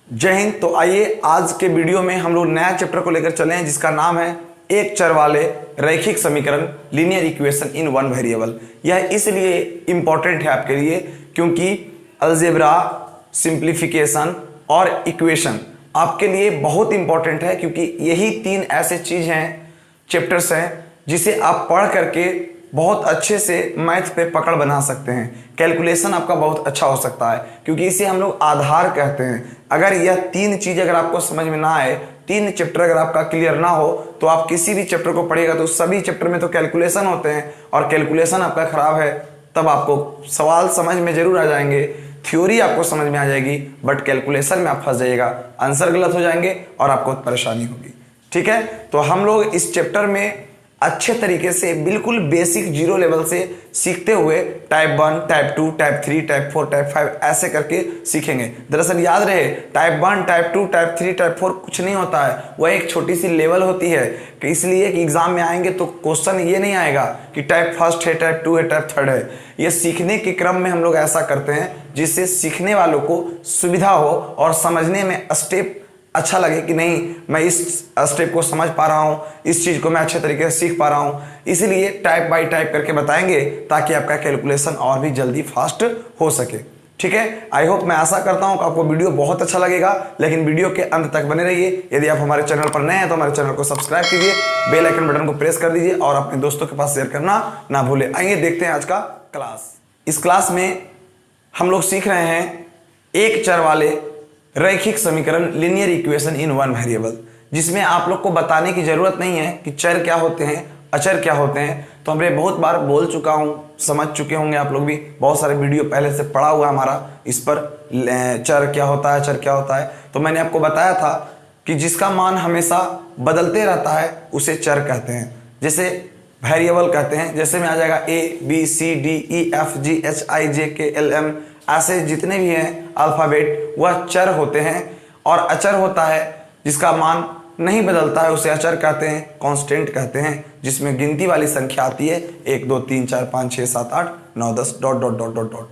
जय हिंद। तो आइए आज के वीडियो में हम लोग नया चैप्टर को लेकर चले हैं जिसका नाम है एक चर वाले रैखिक समीकरण linear equation in one variable. यह इसलिए इंपॉर्टेंट है आपके लिए क्योंकि अलजेब्रा, सिंप्लीफिकेशन और इक्वेशन आपके लिए बहुत इंपॉर्टेंट है, क्योंकि यही तीन ऐसे चीज हैं, चैप्टर्स हैं जिसे आप पढ़ करके बहुत अच्छे से मैथ पे पकड़ बना सकते हैं। कैलकुलेशन आपका बहुत अच्छा हो सकता है, क्योंकि इसे हम लोग आधार कहते हैं। अगर यह तीन चीज अगर आपको समझ में ना आए, तीन चैप्टर अगर आपका क्लियर ना हो, तो आप किसी भी चैप्टर को पढ़िएगा तो सभी चैप्टर में तो कैलकुलेशन होते हैं, और कैलकुलेशन आपका खराब है तब आपको सवाल समझ में जरूर आ जाएंगे, थ्योरी आपको समझ में आ जाएगी, बट कैलकुलेशन में आप फंस जाइएगा, आंसर गलत हो जाएंगे और आपको परेशानी होगी। ठीक है, तो हम लोग इस चैप्टर में अच्छे तरीके से बिल्कुल बेसिक जीरो लेवल से सीखते हुए type 1, type 2, type 3, type 4, type 5 ऐसे करके सीखेंगे। दरअसल याद रहे, टाइप 1, टाइप 2, टाइप 3, टाइप 4 कुछ नहीं होता है, वह एक छोटी सी लेवल होती है कि इसलिए कि एग्जाम में आएंगे तो क्वेश्चन ये नहीं आएगा कि टाइप फर्स्ट है, टाइप 2 है, टाइप 3 है। ये सीखने के क्रम में हम लोग ऐसा करते हैं जिससे सीखने वालों को सुविधा हो और समझने में स्टेप अच्छा लगे कि नहीं, मैं इस स्टेप को समझ पा रहा हूँ, इस चीज को मैं अच्छे तरीके से सीख पा रहा हूँ। इसीलिए टाइप बाय टाइप करके बताएंगे ताकि आपका कैलकुलेशन और भी जल्दी फास्ट हो सके। ठीक है, आई होप, मैं आशा करता हूँ कि आपको वीडियो बहुत अच्छा लगेगा, लेकिन वीडियो के अंत तक बने रहिए। यदि आप हमारे चैनल पर नए हैं तो हमारे चैनल को सब्सक्राइब कीजिए, बेल आइकन बटन को प्रेस कर दीजिए और अपने दोस्तों के पास शेयर करना ना भूले। आइए देखते हैं आज का क्लास। इस क्लास में हम लोग सीख रहे हैं एक चर वाले रैखिक समीकरण linear equation in one variable, जिसमें आप लोग को बताने की जरूरत नहीं है कि चर क्या होते हैं, अचर क्या होते हैं। तो हमने बहुत बार बोल चुका हूं, समझ चुके होंगे आप लोग भी, बहुत सारे वीडियो पहले से पढ़ा हुआ हमारा इस पर, चर क्या होता है, अचर क्या होता है। तो मैंने आपको बताया था कि जिसका मान हमेशा बदलते रहता है उसे चर कहते हैं, जैसे वेरिएबल कहते हैं। जैसे में आ जाएगा ABCDEFGHIJKLM, ऐसे जितने भी हैं अल्फाबेट वह चर होते हैं। और अचर होता है जिसका मान नहीं बदलता है उसे अचर कहते हैं, कांस्टेंट कहते हैं, जिसमें गिनती वाली संख्या आती है 1 2 3 4 5 6 7 8 9 10 dot dot dot dot dot.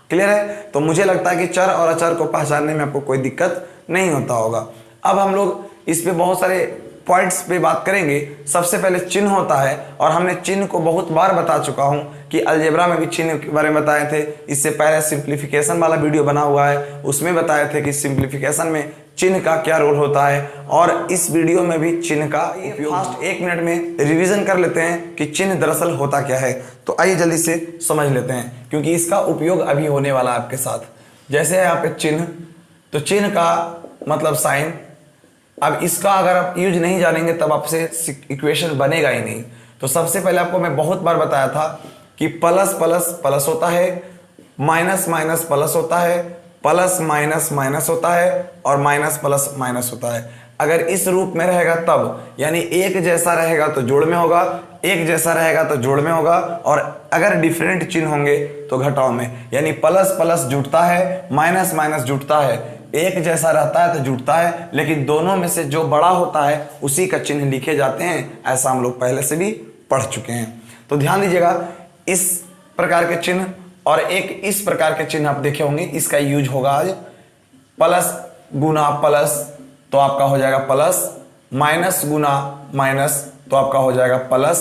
Clear है? तो मुझे लगता है कि चर और अचर को पहचानने में आपको कोई दिक्कत नहीं होता होगा। अब हम लोग इस पे बहुत सारे पॉइंट्स पे बात करेंगे। सबसे पहले चिन्ह होता है, और हमने चिन्ह को बहुत बार बता चुका हूं कि अलजेब्रा में भी चिन्ह के बारे में बताए थे। इससे पहले सिंप्लीफिकेशन वाला वीडियो बना हुआ है, उसमें बताए थे कि सिंप्लीफिकेशन में चिन्ह का क्या रोल होता है, और इस वीडियो में भी चिन्ह का उपयोग। फास्ट 1 मिनट में रिवीजन कर लेते हैं कि चिन्ह दरअसल होता क्या है। तो आइए जल्दी से समझ लेते हैं, क्योंकि इसका उपयोग अभी होने वाला है आपके साथ। जैसे है यहाँ पे चिन्ह, तो चिन्ह का मतलब साइन। अब इसका अगर आप यूज नहीं जानेंगे तब आपसे इक्वेशन बनेगा ही नहीं। तो सबसे पहले आपको मैं बहुत बार बताया था कि प्लस प्लस प्लस होता है, माइनस माइनस प्लस होता है, प्लस माइनस माइनस होता है, और माइनस प्लस माइनस होता है। अगर इस रूप में रहेगा तब, यानी एक जैसा रहेगा तो जोड़ में होगा, एक जैसा रहेगा तो जोड़ में होगा, और अगर डिफरेंट चिन्ह होंगे तो घटाव में। यानी प्लस प्लस जुड़ता है, माइनस माइनस जुड़ता है, एक जैसा रहता है तो जुड़ता है, लेकिन दोनों में से जो बड़ा होता है उसी का चिन्ह लिखे जाते हैं। ऐसा हम लोग पहले से भी पढ़ चुके हैं। तो ध्यान दीजिएगा, इस प्रकार के चिन्ह और एक इस प्रकार के चिन्ह आप देखे होंगे, इसका यूज होगा आज। प्लस गुना प्लस तो आपका हो जाएगा प्लस, माइनस गुना माइनस तो आपका हो जाएगा प्लस,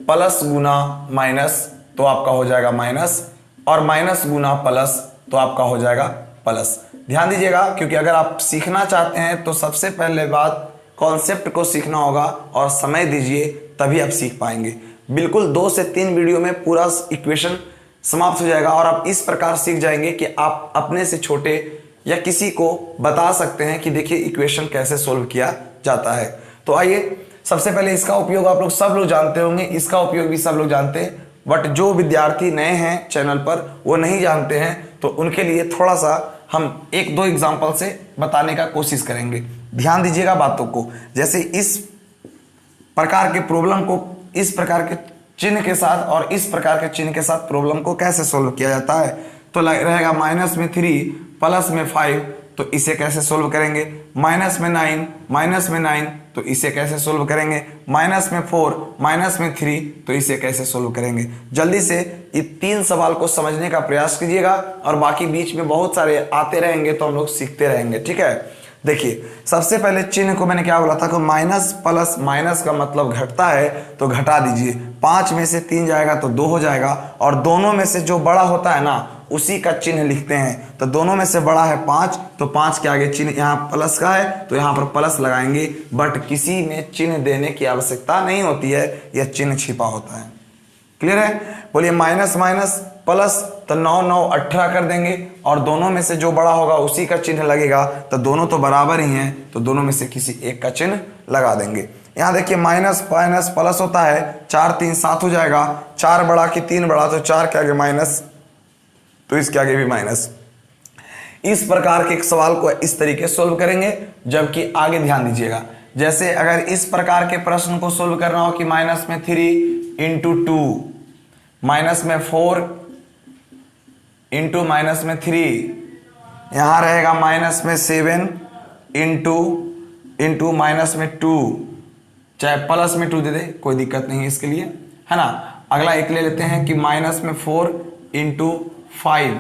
प्लस गुना माइनस तो आपका हो जाएगा माइनस, और माइनस गुना प्लस तो आपका हो जाएगा प्लस। ध्यान दीजिएगा, क्योंकि अगर आप सीखना चाहते हैं तो सबसे पहले बात कॉन्सेप्ट को सीखना होगा, और समय दीजिए तभी आप सीख पाएंगे। बिल्कुल 2 से 3 वीडियो में पूरा इक्वेशन समाप्त हो जाएगा, और आप इस प्रकार सीख जाएंगे कि आप अपने से छोटे या किसी को बता सकते हैं कि देखिए इक्वेशन कैसे सोल्व किया जाता है। तो आइए, सबसे पहले इसका उपयोग आप लोग सब लोग जानते होंगे, इसका उपयोग भी सब लोग जानते हैं, बट जो विद्यार्थी नए हैं चैनल पर वो नहीं जानते हैं, तो उनके लिए थोड़ा सा हम 1-2 एग्जाम्पल से बताने का कोशिश करेंगे। ध्यान दीजिएगा बातों को। जैसे इस प्रकार के प्रॉब्लम को इस प्रकार के चिन्ह के साथ और इस प्रकार के चिन्ह के साथ प्रॉब्लम को कैसे सोल्व किया जाता है, तो रहेगा माइनस में 3 प्लस में 5, तो इसे कैसे सोल्व करेंगे। माइनस में 9 तो इसे कैसे सोल्व करेंगे। माइनस में 4 माइनस में 3 तो इसे कैसे सोल्व करेंगे। जल्दी से ये 3 सवाल को समझने का प्रयास कीजिएगा, और बाकी बीच में बहुत सारे आते रहेंगे तो हम लोग सीखते रहेंगे। ठीक है, देखिए सबसे पहले चिन्ह को मैंने क्या बोला था कि माइनस प्लस, माइनस का मतलब घटता है तो घटा दीजिए, 5 में से 3 जाएगा तो 2 हो जाएगा, और दोनों में से जो बड़ा होता है ना उसी का चिन्ह लिखते हैं। तो दोनों में से बड़ा है 5, तो 5 के आगे चिन्ह यहाँ प्लस का है तो यहाँ पर प्लस लगाएंगे, बट किसी में चिन्ह देने की आवश्यकता नहीं होती है, यह चिन्ह छिपा होता है। क्लियर है? बोलिए माइनस माइनस प्लस, तो 9 9 18 कर देंगे, और दोनों में से जो बड़ा होगा उसी का चिन्ह लगेगा, तो दोनों तो बराबर ही हैं तो दोनों में से किसी एक का चिन्ह लगा देंगे। यहाँ देखिए माइनस माइनस प्लस होता है, 4 3 7 हो जाएगा, 4 बड़ा कि 3 बड़ा, तो 4 के आगे माइनस तो इसके आगे भी माइनस। इस प्रकार के एक सवाल को इस तरीके से सोल्व करेंगे। जबकि आगे ध्यान दीजिएगा, जैसे अगर इस प्रकार के प्रश्न को सोल्व करना हो कि माइनस में 3 इंटू 2, माइनस में 4 इंटू माइनस में 3, यहां रहेगा माइनस में 7 इंटू माइनस में 2, चाहे प्लस में 2 दे दे कोई दिक्कत नहीं है इसके लिए, है ना। अगला एक ले लेते हैं कि माइनस में 4 इंटू 5।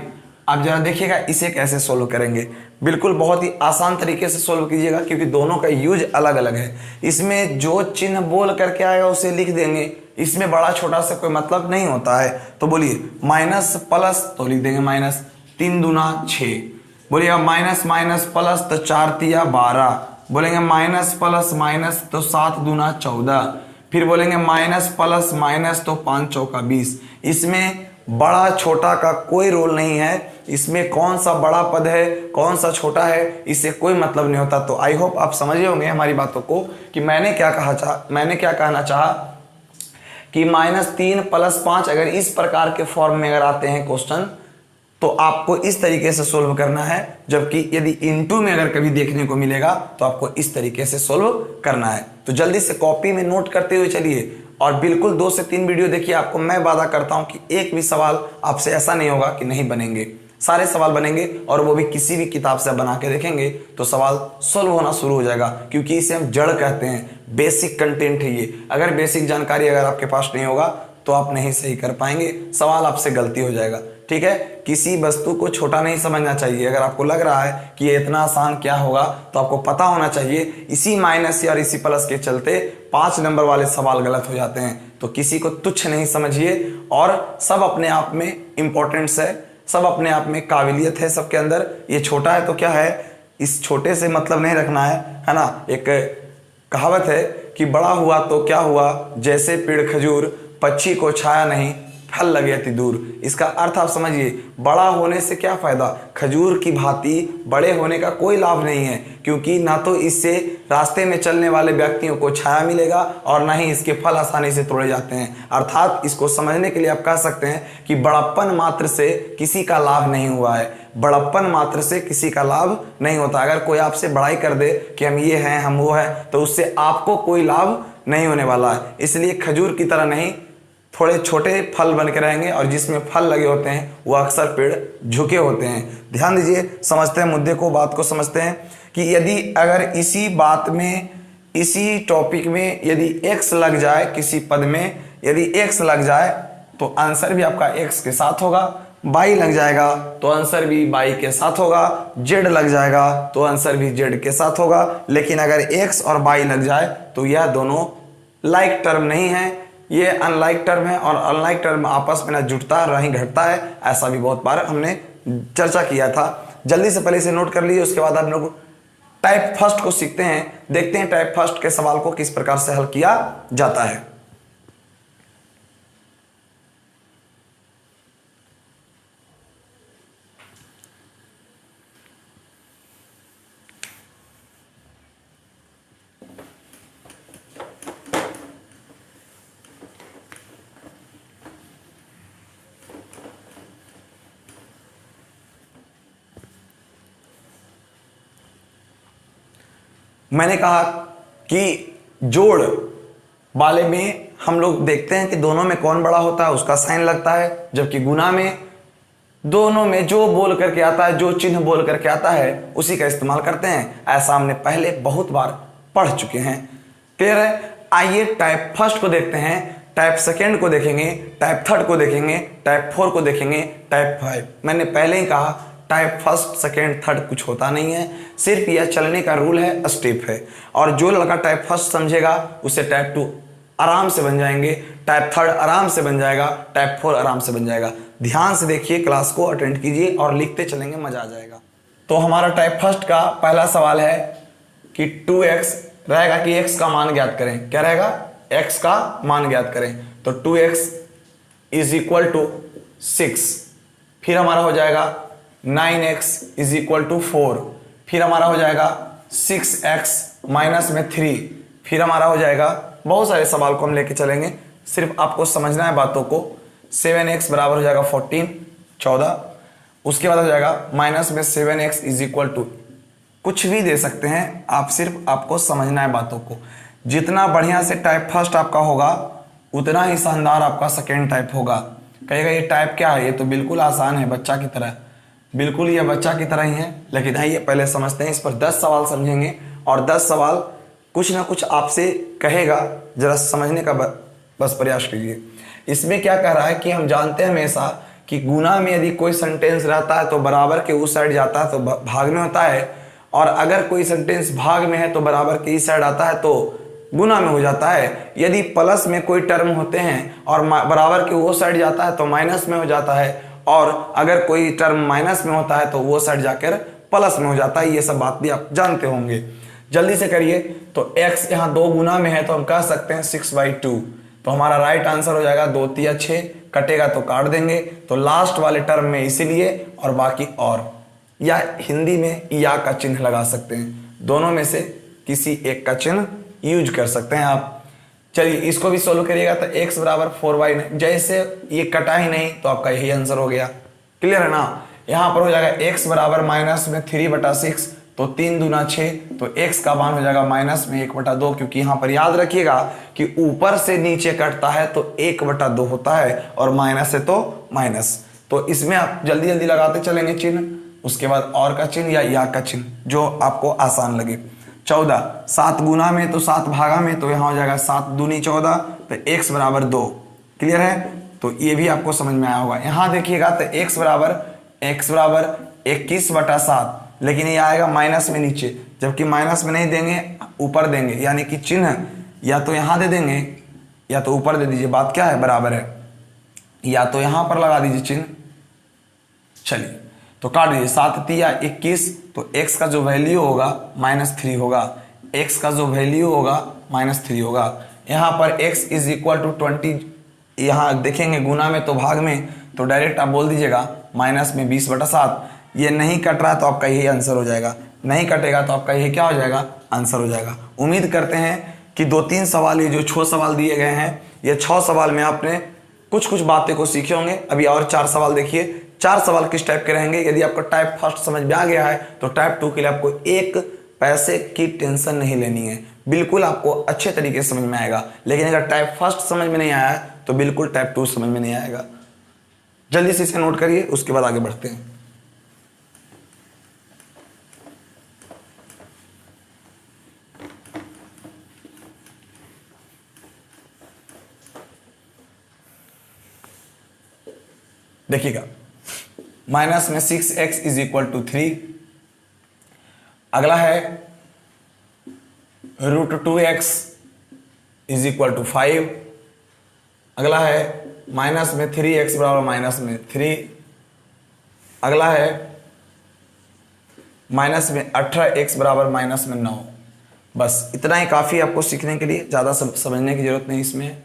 अब जरा देखिएगा इसे कैसे सोल्व करेंगे। बिल्कुल बहुत ही आसान तरीके से सोल्व कीजिएगा, क्योंकि दोनों का यूज अलग अलग है। इसमें जो चिन्ह बोल करके आएगा उसे लिख देंगे, इसमें बड़ा छोटा से कोई मतलब नहीं होता है। तो बोलिए माइनस प्लस तो लिख देंगे माइनस, 3 दूना 6। बोलिएगा माइनस माइनस प्लस तो 4 तिया 12, बोलेंगे माइनस प्लस माइनस तो 7 दूना 14, फिर बोलेंगे माइनस प्लस माइनस तो 5 चौका 20। इसमें बड़ा छोटा का कोई रोल नहीं है, इसमें कौन सा बड़ा पद है कौन सा छोटा है इससे कोई मतलब नहीं होता। तो आई होप आप समझे होंगे हमारी बातों को कि मैंने क्या कहना चाहा कि -3 + 5 अगर इस प्रकार के फॉर्म में अगर आते हैं क्वेश्चन तो आपको इस तरीके से सोल्व करना है, जबकि यदि इनटू में अगर कभी देखने को मिलेगा तो आपको इस तरीके से सोल्व करना है। तो जल्दी से कॉपी में नोट करते हुए चलिए, और बिल्कुल 2 से 3 वीडियो देखिए। आपको मैं वादा करता हूं कि एक भी सवाल आपसे ऐसा नहीं होगा कि नहीं बनेंगे, सारे सवाल बनेंगे, और वो भी किसी भी किताब से बना के देखेंगे तो सवाल सोल्व होना शुरू हो जाएगा, क्योंकि इसे हम जड़ कहते हैं, बेसिक कंटेंट है ये। अगर बेसिक जानकारी अगर आपके पास नहीं होगा तो आप नहीं सही कर पाएंगे, सवाल आपसे गलती हो जाएगा। ठीक है, किसी वस्तु को छोटा नहीं समझना चाहिए। अगर आपको लग रहा है कि ये इतना आसान क्या होगा तो आपको पता होना चाहिए इसी माइनस या इसी प्लस के चलते 5 नंबर वाले सवाल गलत हो जाते हैं। तो किसी को तुच्छ नहीं समझिए, और सब अपने आप में इंपॉर्टेंस है, सब अपने आप में काबिलियत है सबके अंदर। ये छोटा है तो क्या है, इस छोटे से मतलब नहीं रखना है ना। एक कहावत है कि बड़ा हुआ तो क्या हुआ, जैसे पेड़ खजूर, पक्षी को छाया नहीं फल लगे अति दूर। इसका अर्थ आप समझिए, बड़ा होने से क्या फायदा, खजूर की भांति बड़े होने का कोई लाभ नहीं है, क्योंकि ना तो इससे रास्ते में चलने वाले व्यक्तियों को छाया मिलेगा और ना ही इसके फल आसानी से तोड़े जाते हैं। अर्थात इसको समझने के लिए आप कह सकते हैं कि बड़प्पन मात्र से किसी का लाभ नहीं हुआ है, बड़प्पन मात्र से किसी का लाभ नहीं होता। अगर कोई आपसे बड़ाई कर दे कि हम ये हैं हम वो हैं, तो उससे आपको कोई लाभ नहीं होने वाला है। इसलिए खजूर की तरह नहीं, थोड़े छोटे फल बन के रहेंगे, और जिसमें फल लगे होते हैं वो अक्सर पेड़ झुके होते हैं। ध्यान दीजिए, समझते हैं मुद्दे को, बात को समझते हैं कि यदि अगर इसी बात में, इसी टॉपिक में यदि x लग जाए, किसी पद में यदि x लग जाए तो आंसर भी आपका x के साथ होगा, y लग जाएगा तो आंसर भी y के साथ होगा, z लग जाएगा तो आंसर भी z के साथ होगा। लेकिन अगर x और y लग जाए तो यह दोनों लाइक टर्म नहीं है, ये अनलाइक टर्म है, और अनलाइक टर्म आपस में ना जुड़ता है ना ही घटता है। ऐसा भी बहुत बार हमने चर्चा किया था। जल्दी से पहले इसे नोट कर लीजिए, उसके बाद हम लोग टाइप फर्स्ट को सीखते हैं, देखते हैं टाइप फर्स्ट के सवाल को किस प्रकार से हल किया जाता है। मैंने कहा कि जोड़ वाले में हम लोग देखते हैं कि दोनों में कौन बड़ा होता है उसका साइन लगता है, जबकि गुना में दोनों में जो बोल करके आता है, जो चिन्ह बोल करके आता है उसी का इस्तेमाल करते हैं। ऐसा हमने पहले बहुत बार पढ़ चुके हैं। क्लियर है? आइए टाइप फर्स्ट को देखते हैं, टाइप सेकेंड को देखेंगे, टाइप थर्ड को देखेंगे, टाइप 4 को देखेंगे, टाइप 5। मैंने पहले ही कहा टाइप फर्स्ट सेकेंड थर्ड कुछ होता नहीं है, सिर्फ यह चलने का रूल है, स्टेप है। और जो लड़का टाइप फर्स्ट समझेगा उसे टाइप 2 आराम से बन जाएंगे, टाइप थर्ड आराम से बन जाएगा, टाइप 4 आराम से बन जाएगा। ध्यान से देखिए, क्लास को अटेंड कीजिए और लिखते चलेंगे, मजा आ जाएगा। तो हमारा टाइप फर्स्ट का पहला सवाल है कि 2x रहेगा कि x का मान ज्ञात करें। क्या रहेगा? x का मान ज्ञात करें। तो 2x इज इक्वल टू 6, फिर हमारा हो जाएगा 9x इज इक्वल टू 4, फिर हमारा हो जाएगा 6x माइनस में 3, फिर हमारा हो जाएगा, बहुत सारे सवाल को हम लेके चलेंगे, सिर्फ आपको समझना है बातों को। 7x बराबर हो जाएगा 14। उसके बाद हो जाएगा माइनस में 7x इज इक्वल टू, कुछ भी दे सकते हैं आप, सिर्फ आपको समझना है बातों को। जितना बढ़िया से टाइप फर्स्ट आपका होगा उतना ही शानदार आपका सेकेंड टाइप होगा। कहेगा ये टाइप क्या है? ये तो बिल्कुल आसान है, बच्चा की तरह। बिल्कुल ये बच्चा की तरह ही है, लेकिन आइए पहले समझते हैं। इस पर 10 सवाल समझेंगे और 10 सवाल कुछ ना कुछ आपसे कहेगा, जरा समझने का बस प्रयास कीजिए। इसमें क्या कह रहा है कि हम जानते हैं हमेशा कि गुना में यदि कोई सेंटेंस रहता है तो बराबर के उस साइड जाता है तो भाग में होता है, और अगर कोई सेंटेंस भाग में है तो बराबर के इस साइड आता है तो गुना में हो जाता है। यदि प्लस में कोई टर्म होते हैं और बराबर के वो साइड जाता है तो माइनस में हो जाता है, और अगर कोई टर्म माइनस में होता है तो वो साइड जाकर प्लस में हो जाता है। ये सब बात भी आप जानते होंगे। जल्दी से करिए। तो x यहाँ 2 गुना में है तो हम कह सकते हैं 6/2। तो हमारा राइट आंसर हो जाएगा 2 तिया 6, कटेगा तो काट देंगे, तो लास्ट वाले टर्म में इसीलिए, और बाकी और, या हिंदी में या का चिन्ह लगा सकते हैं। दोनों में से किसी एक का चिन्ह यूज कर सकते हैं आप। चलिए इसको भी सोल्व करिएगा। तो x बराबर 4y, जैसे ये कटा ही नहीं तो आपका यही आंसर हो गया। क्लियर है ना? यहाँ पर हो जाएगा x बराबर माइनस में 3/6, तो 3 दूना 6, तो x का मान हो जाएगा माइनस में 1/2, क्योंकि यहाँ पर याद रखिएगा कि ऊपर से नीचे कटता है तो 1/2 होता है, और माइनस है तो माइनस। तो इसमें आप जल्दी जल्दी लगाते चलेंगे चिन्ह, उसके बाद और का चिन्ह या का चिन्ह, जो आपको आसान लगे। 14, 7 गुना में तो 7 भागा में, तो यहाँ हो जाएगा 7 दूनी 14, तो x बराबर 2। क्लियर है? तो ये भी आपको समझ में आया होगा। यहाँ देखिएगा तो x बराबर 21/7, लेकिन ये आएगा माइनस में नीचे, जबकि माइनस में नहीं देंगे, ऊपर देंगे, यानी कि चिन्ह या तो यहाँ दे देंगे या तो ऊपर दे दीजिए। बात क्या है? बराबर है, या तो यहाँ पर लगा दीजिए चिन्ह। चलिए तो काट दीजिए। 7 तिया 21, तो x का जो वैल्यू होगा -3 होगा, x का जो वैल्यू होगा -3 होगा। यहाँ पर x इज इक्वल टू 20, यहाँ देखेंगे गुना में तो भाग में, तो डायरेक्ट आप बोल दीजिएगा माइनस में 20/7। ये नहीं कट रहा तो आपका यही आंसर हो जाएगा, नहीं कटेगा तो आपका यही क्या हो जाएगा? आंसर हो जाएगा। उम्मीद करते हैं कि 2-3 सवाल, ये जो 6 सवाल दिए गए हैं, ये 6 सवाल में आपने कुछ कुछ बातें को सीखे होंगे। अभी और 4 सवाल देखिए। 4 सवाल किस टाइप के रहेंगे? यदि आपको टाइप फर्स्ट समझ में आ गया है तो टाइप 2 के लिए आपको 1 पैसे की टेंशन नहीं लेनी है, बिल्कुल आपको अच्छे तरीके से समझ में आएगा। लेकिन अगर टाइप फर्स्ट समझ में नहीं आया तो बिल्कुल टाइप 2 समझ में नहीं आएगा। जल्दी से इसे नोट करिए, उसके बाद आगे बढ़ते हैं। देखिएगा, माइनस में 6x इज इक्वल टू 3। अगला है √2x इज इक्वल टू 5। अगला है माइनस में 3x बराबर माइनस में 3। अगला है माइनस में 18x बराबर माइनस में 9। बस इतना ही काफ़ी आपको सीखने के लिए, ज़्यादा समझने की जरूरत नहीं इसमें।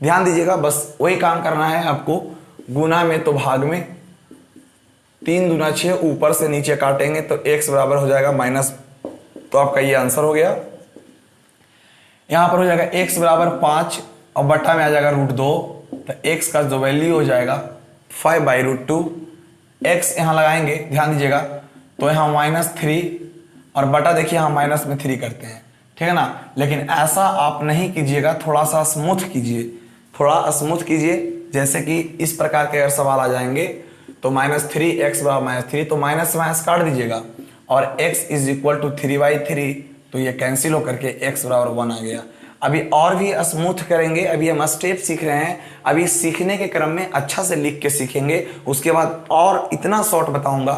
ध्यान दीजिएगा, बस वही काम करना है आपको। गुना में तो भाग में, 3 दूना 6, ऊपर से नीचे काटेंगे तो x बराबर हो जाएगा माइनस, तो आपका ये आंसर हो गया। यहाँ पर हो जाएगा x बराबर 5 और बट्टा में आ जाएगा √2, तो x का जो वैल्यू हो जाएगा 5/√2। x यहाँ लगाएंगे, ध्यान दीजिएगा, तो यहाँ -3 और बटा देखिए यहाँ माइनस में 3 करते हैं, ठीक है ना। लेकिन ऐसा आप नहीं कीजिएगा, थोड़ा सा स्मूथ कीजिए, थोड़ा स्मूथ कीजिए। जैसे कि इस प्रकार के अगर सवाल आ जाएंगे तो -3x बराबर -3, तो माइनस से माइनस काट दीजिएगा, और x इज इक्वल टू 3/3, तो ये कैंसिल होकर के x बराबर 1 आ गया। अभी और भी स्मूथ करेंगे, अभी हम स्टेप सीख रहे हैं, अभी सीखने के क्रम में अच्छा से लिख के सीखेंगे। उसके बाद और इतना शॉर्ट बताऊंगा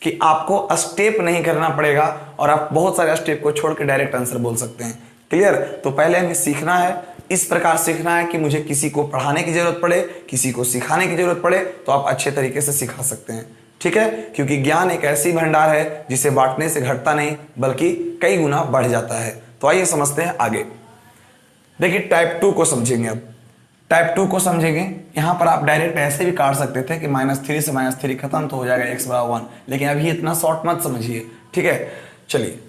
कि आपको स्टेप नहीं करना पड़ेगा और आप बहुत सारे स्टेप को छोड़ के डायरेक्ट आंसर बोल सकते हैं। क्लियर? तो पहले हमें सीखना है, इस प्रकार सीखना है कि मुझे किसी को पढ़ाने की जरूरत पड़े, किसी को सिखाने की जरूरत पड़े तो आप अच्छे तरीके से सिखा सकते हैं। ठीक है? क्योंकि ज्ञान एक ऐसी भंडार है जिसे बांटने से घटता नहीं बल्कि कई गुना बढ़ जाता है। तो आइए समझते हैं आगे। देखिए टाइप 2 को समझेंगे। अब टाइप 2 को समझेंगे। यहां पर आप डायरेक्ट ऐसे भी काट सकते थे कि -3 से -3 खत्म तो हो जाएगा x बराबर 1, लेकिन अभी इतना शॉर्ट मत समझिए। ठीक है? चलिए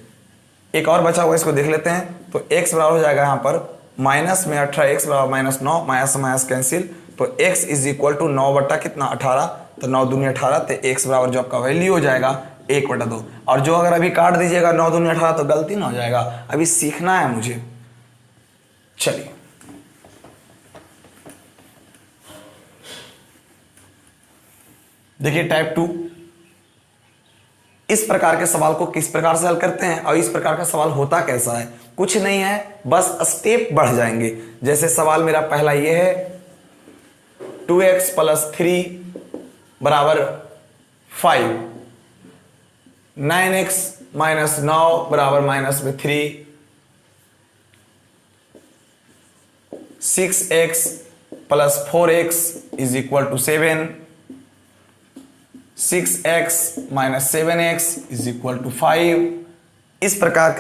एक और बचा हुआ इसको देख लेते हैं। तो x बराबर हो जाएगा यहाँ पर माइनस में 18, x बराबर -9, माइनस से माइनस कैंसिल, तो x इज इक्वल टू 9 बटा कितना 18, तो 9 दूनी 18, तो x बराबर जो आपका वैल्यू हो जाएगा 1/2। और जो अगर अभी काट दीजिएगा 9 दूनी 18 तो गलती ना हो जाएगा, अभी सीखना है मुझे। चलिए देखिए टाइप 2 इस प्रकार के सवाल को किस प्रकार से हल करते हैं और इस प्रकार का सवाल होता कैसा है। कुछ नहीं है, बस स्टेप बढ़ जाएंगे। जैसे सवाल मेरा पहला ये है 2x + 3 बराबर 5, 9x - 9 बराबर -3, 6x + 4x is equal to 7, 6x - 7x is equal to 5। इस प्रकार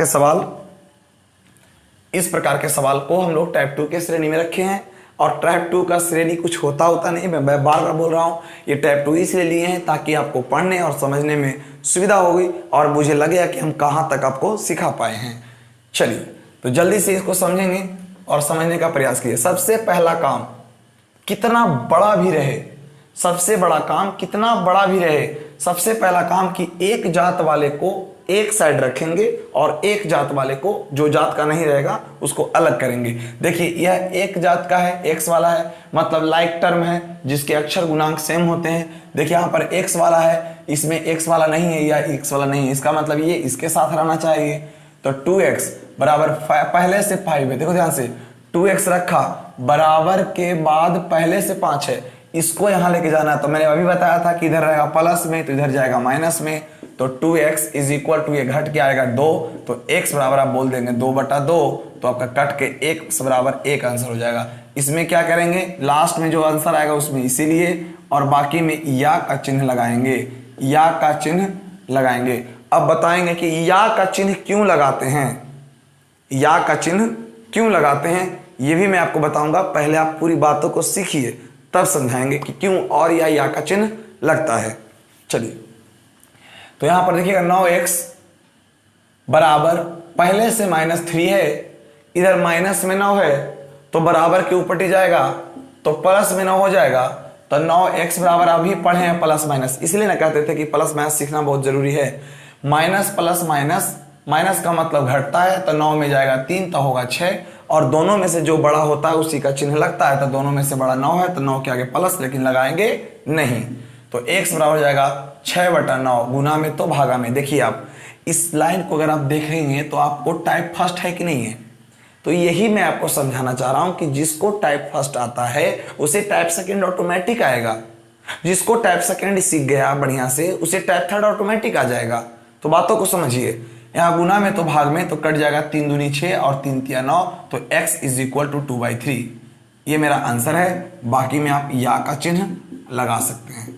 के सवाल को हम लोग टाइप 2 के श्रेणी में रखे हैं। और टाइप 2 का श्रेणी कुछ होता नहीं, मैं बार बार बोल रहा हूँ। ये टाइप 2 इसलिए लिए हैं ताकि आपको पढ़ने और समझने में सुविधा होगी और मुझे लगेगा कि हम कहाँ तक आपको सिखा पाए हैं। चलिए तो जल्दी से इसको समझेंगे और समझने का प्रयास कीजिए। सबसे पहला काम कितना बड़ा भी रहे, सबसे बड़ा काम कितना बड़ा भी रहे, सबसे पहला काम कि एक जात वाले को एक साइड रखेंगे और एक जात वाले को, जो जात का नहीं रहेगा उसको अलग करेंगे। देखिए यह एक जात का है, एक्स वाला है, मतलब लाइक टर्म है जिसके अक्षर गुणांक सेम होते हैं। देखिए यहाँ पर एक्स वाला है, इसमें एक्स वाला नहीं है या एक्स वाला नहीं है, इसका मतलब ये इसके साथ रहना चाहिए। तो 2x बराबर पहले से 5 है, देखो ध्यान से 2x रखा, बराबर के बाद पहले से 5 है, इसको यहां लेके जाना है। तो मैंने अभी बताया था कि इधर रहेगा प्लस में तो इधर जाएगा माइनस में, तो 2x इज इक्वल टू ये घट के आएगा 2, तो x बराबर आप बोल देंगे 2/2, तो आपका कट के x बराबर 1 आंसर हो जाएगा। इसमें क्या करेंगे, लास्ट में जो आंसर आएगा उसमें इसीलिए, और बाकी में या का चिन्ह लगाएंगे, या का चिन्ह लगाएंगे। अब बताएंगे कि या का चिन्ह क्यों लगाते हैं, या का चिन्ह क्यों लगाते हैं ये भी मैं आपको बताऊंगा। पहले आप पूरी बातों को सीखिए तब समझाएंगे कि क्यों और या का चिन्ह लगता है। चलिए तो यहां पर देखिएगा 9x बराबर पहले से -3 है, इधर माइनस में 9 है तो बराबर के ऊपर ही जाएगा तो प्लस में 9 हो जाएगा। तो 9x बराबर अभी पढ़े हैं प्लस माइनस, इसलिए ना कहते थे कि प्लस माइनस सीखना बहुत जरूरी है। माइनस प्लस माइनस, माइनस का मतलब घटता है, तो 9 में जाएगा 3 तो होगा 6, और दोनों में से जो बड़ा होता है उसी का चिन्ह लगता है। तो दोनों में से बड़ा 9 है तो 9 के आगे प्लस, लेकिन लगाएंगे नहीं। तो x बराबर हो जाएगा 6/9, गुना में तो भागा में। देखिए आप इस लाइन को अगर आप देखेंगे तो आपको टाइप फर्स्ट है कि नहीं है, तो यही मैं आपको समझाना चाह रहा हूं कि जिसको टाइप फर्स्ट आता है उसे टाइप सेकंड ऑटोमेटिक आएगा, जिसको टाइप सेकंड सीख गया बढ़िया से उसे टाइप थर्ड ऑटोमेटिक आ जाएगा। तो बातों को समझिए, यहाँ गुना में तो भाग में तो कट जाएगा 3 दूनी 6 और 3 तिया 9, तो x इज इक्वल टू 2/3। ये मेरा आंसर है। बाकी में आप या का चिन्ह लगा सकते हैं।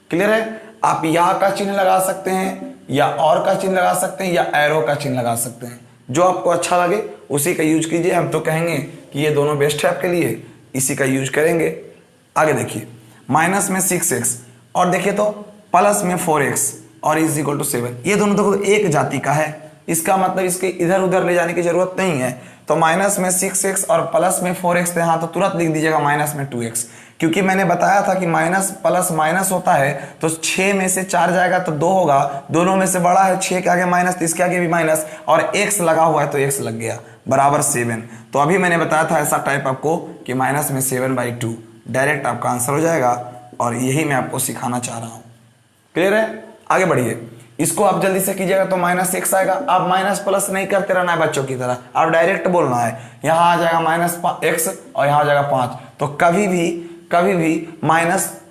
क्लियर है? आप या का चिन्ह लगा सकते हैं या और का चिन्ह लगा सकते हैं या एरो का चिन्ह लगा सकते हैं, जो आपको अच्छा लगे उसी का यूज कीजिए। हम तो कहेंगे कि ये दोनों बेस्ट है आपके लिए, इसी का यूज करेंगे। आगे देखिए माइनस में 6x और देखिए तो प्लस में 4x और इज इक्वल टू 7, ये दोनों देखो एक जाति का है, इसका मतलब इसके इधर उधर ले जाने की जरूरत नहीं है। तो माइनस में 6x और प्लस में 4x थे, यहाँ तो तुरंत लिख दीजिएगा माइनस में 2x, क्योंकि मैंने बताया था कि माइनस प्लस माइनस होता है तो 6 में से 4 जाएगा तो 2 होगा, दोनों में से बड़ा है 6 के आगे माइनस तो इसके आगे भी माइनस, और x लगा हुआ है तो x लग गया बराबर 7। तो अभी मैंने बताया था ऐसा टाइप आपको कि माइनस में 7/2 डायरेक्ट आपका आंसर हो जाएगा, और यही मैं आपको सिखाना चाह रहा हूँ। क्लियर है? आगे बढ़िए, इसको आप जल्दी से कीजिएगा तो -x आएगा। आप माइनस प्लस नहीं करते रहना है बच्चों की तरह, आप डायरेक्ट बोलना है। यहाँ आ जाएगा -x और यहाँ आ जाएगा 5, तो कभी भी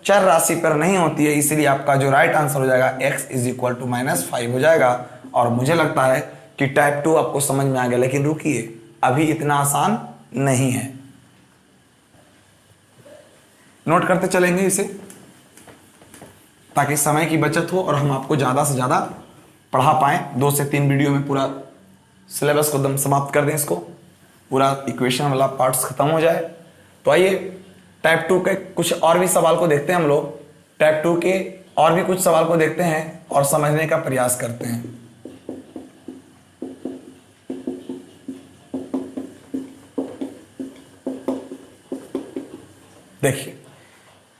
चर राशि पर नहीं होती है, इसलिए आपका जो राइट आंसर हो जाएगा x इज इक्वल टू -5 हो जाएगा। और मुझे लगता है कि टाइप 2 आपको समझ में आ गया, लेकिन रुकिए, अभी इतना आसान नहीं है। नोट करते चलेंगे इसे ताकि समय की बचत हो और हम आपको ज़्यादा से ज़्यादा पढ़ा पाएँ। 2 से 3 वीडियो में पूरा सिलेबस को एकदम समाप्त कर दें, इसको पूरा इक्वेशन वाला पार्ट्स खत्म हो जाए। तो आइए टाइप 2 के कुछ और भी सवाल को देखते हैं हम लोग। टाइप 2 के और भी कुछ सवाल को देखते हैं और समझने का प्रयास करते हैं। देखिए,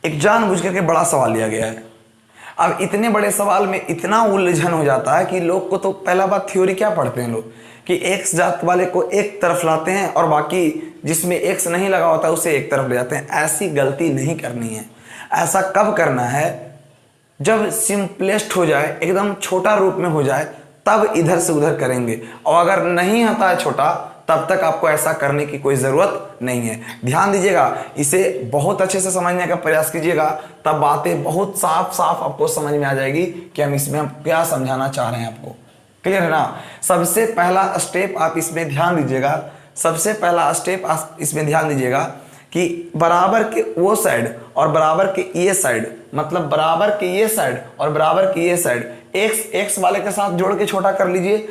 एक जानबूझ करके बड़ा सवाल लिया गया है। अब इतने बड़े सवाल में इतना उलझन हो जाता है कि लोग को तो पहला बात थ्योरी क्या पढ़ते हैं लोग कि एक्स जात वाले को एक तरफ लाते हैं और बाकी जिसमें एक्स नहीं लगा होता उसे एक तरफ ले जाते हैं। ऐसी गलती नहीं करनी है। ऐसा कब करना है? जब सिंपलेस्ट हो जाए, एकदम छोटा रूप में हो जाए, तब इधर से उधर करेंगे। और अगर नहीं आता है छोटा, तब तक आपको ऐसा करने की कोई ज़रूरत नहीं है। ध्यान दीजिएगा, इसे बहुत अच्छे से समझने का प्रयास कीजिएगा, तब बातें बहुत साफ साफ आपको समझ में आ जाएगी कि हम इसमें क्या समझाना चाह रहे हैं आपको। क्लियर है ना? सबसे पहला स्टेप आप इसमें ध्यान दीजिएगा, सबसे पहला स्टेप आप इसमें ध्यान दीजिएगा कि बराबर के वो साइड और बराबर के ये साइड, मतलब बराबर के ये साइड और बराबर के ये साइड, एक्स वाले के साथ जोड़ के छोटा कर लीजिए,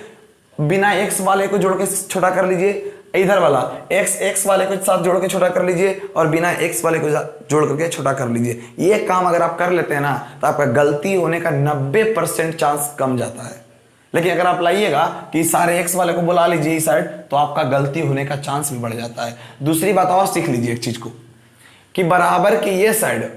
बिना एक्स वाले को जोड़ के छोटा कर लीजिए। इधर वाला एक्स वाले के साथ जोड़ के छोटा कर लीजिए और बिना एक्स वाले को जोड़ करके छोटा कर लीजिए। ये काम अगर आप कर लेते हैं ना, तो आपका गलती होने का 90% चांस कम जाता है। लेकिन अगर आप लाइएगा कि सारे एक्स वाले को बुला लीजिए इस साइड, तो आपका गलती होने का चांस भी बढ़ जाता है। दूसरी बात और सीख लीजिए एक चीज को कि बराबर के ये साइड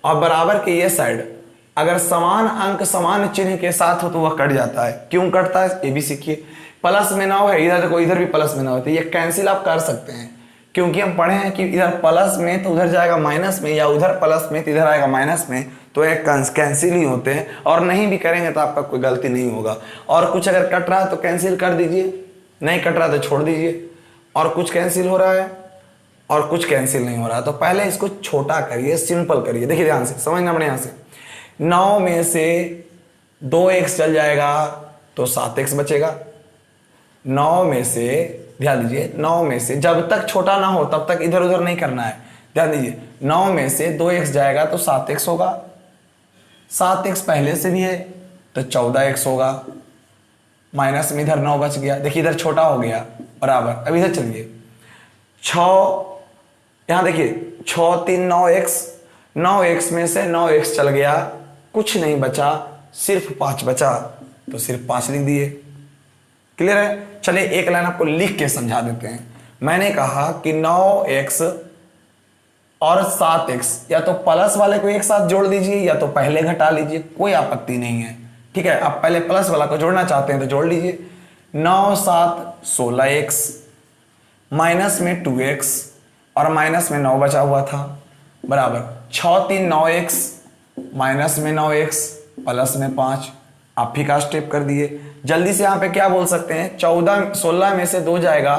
और बराबर के ये साइड अगर समान अंक समान चिन्ह के साथ हो तो वह कट जाता है। क्यों कटता है ये भी सीखिए। प्लस में 9 है, इधर देखो, इधर भी प्लस में 9 होते, ये कैंसिल आप कर सकते हैं, क्योंकि हम पढ़े हैं कि इधर प्लस में तो उधर जाएगा माइनस में, या उधर प्लस में तो इधर आएगा माइनस में, तो एक कैंसिल ही होते हैं। और नहीं भी करेंगे तो आपका कोई गलती नहीं होगा। और कुछ अगर कट रहा है तो कैंसिल कर दीजिए, नहीं कट रहा तो छोड़ दीजिए। और कुछ कैंसिल हो रहा है और कुछ कैंसिल नहीं हो रहा है, तो पहले इसको छोटा करिए, सिंपल करिए। देखिए ध्यान से समझना बढ़िया से। 9 में से 2x चल जाएगा तो 7x बचेगा। 9 में से, ध्यान दीजिए, 9 में से जब तक छोटा ना हो तब तक इधर उधर नहीं करना है। ध्यान दीजिए, 9 में से 2x जाएगा तो 7x होगा। 7x पहले से भी है तो 14x होगा। माइनस में इधर 9 बच गया, देखिए इधर छोटा हो गया बराबर। अब इधर चलिए, 6, यहां देखिए 6 3 9x, 9x में से 9x चल गया, कुछ नहीं बचा, सिर्फ 5 बचा, तो सिर्फ 5 लिख दिए। क्लियर है? चलिए एक लाइन आपको लिख के समझा देते हैं। मैंने कहा कि 9x और 7x या तो प्लस वाले को एक साथ जोड़ दीजिए या तो पहले घटा लीजिए, कोई आपत्ति नहीं है। ठीक है, आप पहले प्लस वाला को जोड़ना चाहते हैं तो जोड़ लीजिए। 9 7 16x, माइनस में 2x और माइनस में 9 बचा हुआ था, बराबर 6 3 9x, माइनस में 9x, प्लस में 5। आप ही का स्टेप कर दिए। जल्दी से यहाँ पे क्या बोल सकते हैं? 16 में से 2 जाएगा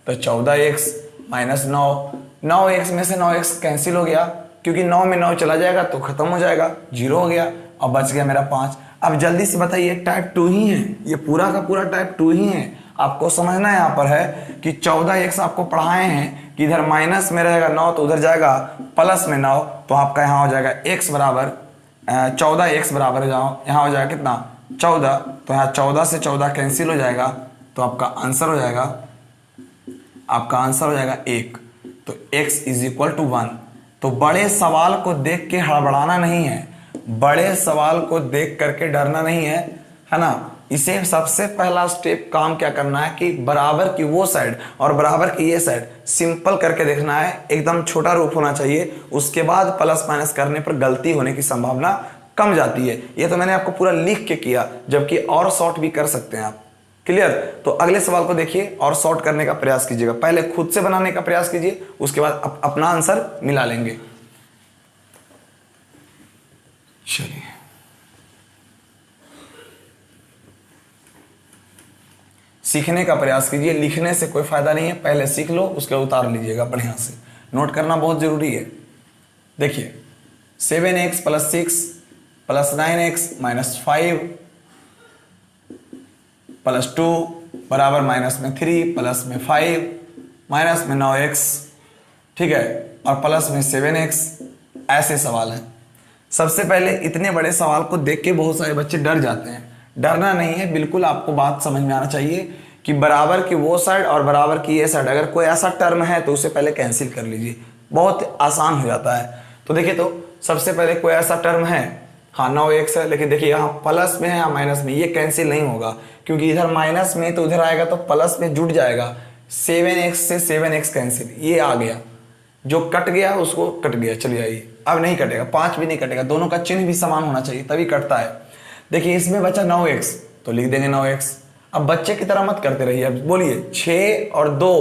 तो 14x माइनस 9, 9x में से 9x कैंसिल हो गया, क्योंकि 9 में 9 चला जाएगा तो खत्म हो जाएगा, 0 हो गया। अब बच गया मेरा 5। अब जल्दी से बताइए, टाइप 2 ही है, ये पूरा का पूरा टाइप 2 ही है। आपको समझना यहाँ पर है कि 14x आपको पढ़ाए हैं कि इधर माइनस में रहेगा 9 तो उधर जाएगा प्लस में 9, तो आपका यहाँ हो जाएगा x बराबर 14x बराबर यहाँ हो जाएगा कितना? 14। तो यहाँ 14 से 14 कैंसिल हो जाएगा, तो आपका आंसर हो जाएगा, आपका आंसर हो जाएगा 1। तो x इज इक्वल टू 1। तो बड़े सवाल को देख के हड़बड़ाना नहीं है, बड़े सवाल को देख करके डरना नहीं है ना। इसे सबसे पहला स्टेप काम क्या करना है कि बराबर की वो साइड और बराबर की ये साइड सिंपल करके देखना है, एकदम छोटा रूप होना चाहिए। उसके बाद प्लस माइनस करने पर गलती होने की संभावना कम जाती है। ये तो मैंने आपको पूरा लिख के किया, जबकि और शॉर्ट भी कर सकते हैं आप। क्लियर? तो अगले सवाल को देखिए और शॉर्ट करने का प्रयास कीजिएगा। पहले खुद से बनाने का प्रयास कीजिए, उसके बाद अपना आंसर मिला लेंगे। चलिए, सीखने का प्रयास कीजिए, लिखने से कोई फायदा नहीं है। पहले सीख लो, उसके उतार लीजिएगा बढ़िया से। नोट करना बहुत जरूरी है। देखिए 7x plus 6 plus 9x minus 5 plus 2 बराबर माइनस में 3 प्लस में 5 माइनस में 9x, ठीक है, और प्लस में 7x। ऐसे सवाल हैं। सबसे पहले इतने बड़े सवाल को देख के बहुत सारे बच्चे डर जाते हैं। डरना नहीं है, बिल्कुल आपको बात समझ में आना चाहिए कि बराबर की वो साइड और बराबर की ये साइड, अगर कोई ऐसा टर्म है तो उसे पहले कैंसिल कर लीजिए, बहुत आसान हो जाता है। तो देखिए, तो सबसे पहले कोई ऐसा टर्म है, हाँ 9x है, लेकिन देखिए यहाँ प्लस में है या माइनस में, ये कैंसिल नहीं होगा क्योंकि इधर माइनस में तो उधर आएगा तो प्लस में जुड़ जाएगा। 7x से 7x कैंसिल, ये आ गया, जो कट गया उसको कट गया, चलिए आइए, अब नहीं कटेगा, 5 भी नहीं कटेगा, दोनों का चिन्ह भी समान होना चाहिए तभी कटता है। देखिए इसमें बचा 9x, तो लिख देंगे 9x। अब बच्चे की तरह मत करते रहिए, अब बोलिए 6 और 2,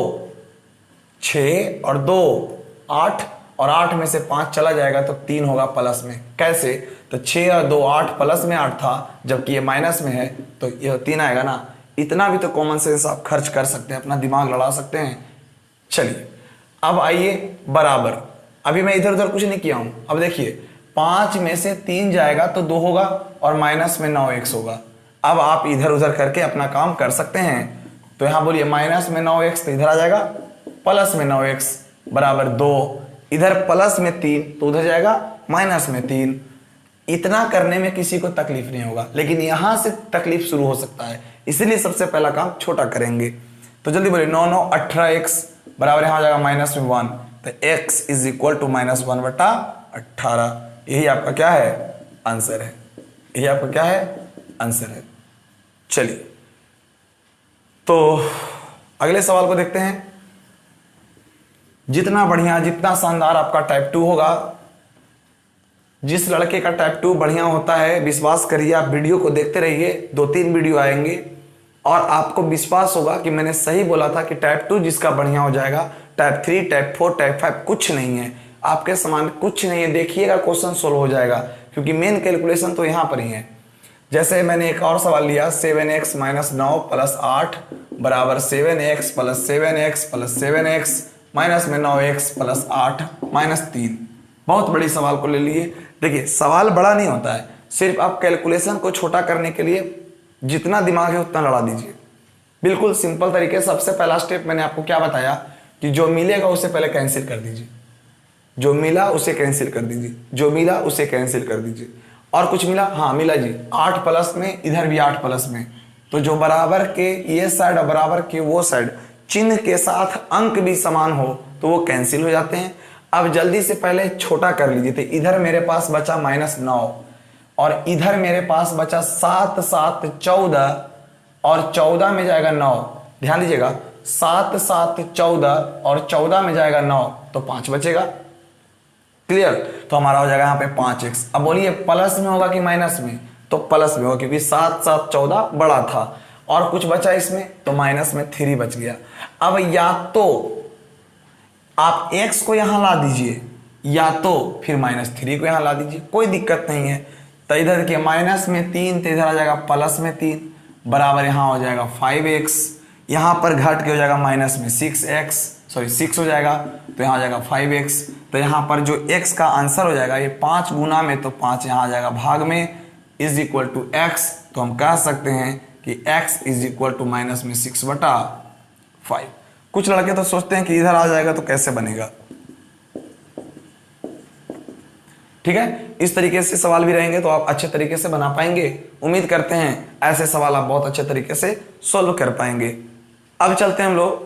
6 और 2 8, और 8 में से 5 चला जाएगा तो 3 होगा प्लस में। कैसे? तो 6 और 2 8, प्लस में 8 था, जबकि ये माइनस में है तो ये 3 आएगा ना। इतना भी तो कॉमन सेंस आप खर्च कर सकते हैं, अपना दिमाग लड़ा सकते हैं। चलिए अब आइए बराबर, अभी मैं इधर उधर कुछ नहीं किया हूं। अब देखिए 5 में से 3 जाएगा तो 2 होगा और माइनस में 9x होगा। अब आप इधर उधर करके अपना काम कर सकते हैं। तो यहां बोलिए माइनस में 9x, तो इधर आ जाएगा प्लस में 9x बराबर 2, इधर प्लस में 3 तो उधर जाएगा माइनस में 3। इतना करने में किसी को तकलीफ नहीं होगा, लेकिन यहां से तकलीफ शुरू हो सकता है, इसलिए सबसे पहला काम छोटा करेंगे। तो जल्दी बोलिए 9 9 18x बराबर यहां आ जाएगा माइनस में 1, तो x is equal to minus 1 बटा 18। यही आपका क्या है? आंसर है। यही आपका क्या है? आंसर है। चलिए तो अगले सवाल को देखते हैं। जितना बढ़िया, जितना शानदार आपका टाइप 2 होगा, जिस लड़के का टाइप 2 बढ़िया होता है, विश्वास करिए आप वीडियो को देखते रहिए, 2-3 वीडियो आएंगे और आपको विश्वास होगा कि मैंने सही बोला था कि टाइप 2 जिसका बढ़िया हो जाएगा, टाइप 3 टाइप 4 टाइप 5 कुछ नहीं है, आपके समान कुछ नहीं है। देखिएगा क्वेश्चन सोल्व हो जाएगा, क्योंकि मेन कैलकुलेशन तो यहाँ पर ही है। जैसे मैंने एक और सवाल लिया, 7x माइनस 9 प्लस 8 बराबर 7x plus 7x plus 7x minus में 9x प्लस 8 माइनस 3। बहुत बड़ी सवाल को ले लिए। देखिए सवाल बड़ा नहीं होता है, सिर्फ आप कैलकुलेशन को छोटा करने के लिए जितना दिमाग है उतना लड़ा दीजिए। बिल्कुल सिंपल तरीके। सबसे पहला स्टेप मैंने आपको क्या बताया कि जो मिलेगा उसे पहले कैंसिल कर दीजिए, जो मिला उसे कैंसिल कर दीजिए, जो मिला उसे कैंसिल कर दीजिए। और कुछ मिला? हाँ मिला जी, 8 प्लस में, इधर भी 8 प्लस में, तो जो बराबर के ये साइड और बराबर के वो साइड चिन्ह के साथ अंक भी समान हो तो वो कैंसिल हो जाते हैं। अब जल्दी से पहले छोटा कर लीजिए। तो इधर मेरे पास बचा -9 और इधर मेरे पास बचा 7 7 14 और 14 में जाएगा 9। ध्यान दीजिएगा 7 7 14 और 14 में जाएगा 9 तो 5 बचेगा। क्लियर? तो हमारा हो जाएगा यहाँ पे 5x। अब बोलिए प्लस में होगा कि माइनस में? तो प्लस में होगा, क्योंकि 7 7 14 बड़ा था और कुछ बचा इसमें तो माइनस में 3 बच गया। अब या तो आप x को यहां ला दीजिए या तो फिर -3 को यहां ला ददीजिए, कोई दिक्कत नहीं है। तो इधर देखिए माइनस में 3 तो इधर आ जाएगा प्लस में 3 बराबर यहां हो जाएगा 5x, यहां पर घट के हो जाएगा माइनस में 6 हो जाएगा तो यहां आ जाएगा 5x। तो यहां पर जो x का आंसर हो जाएगा ये 5 गुना में, तो 5 यहां आ जाएगा भाग में इज इक्वल टू x। तो हम कह सकते हैं कि x is equal to minus में 6 बटा 5। कुछ लड़के तो सोचते हैं कि इधर आ जाएगा तो कैसे बनेगा। ठीक है, इस तरीके से सवाल भी रहेंगे तो आप अच्छे तरीके से बना पाएंगे। उम्मीद करते हैं ऐसे सवाल आप बहुत अच्छे तरीके से सोल्व कर पाएंगे। अब चलते हैं हम लोग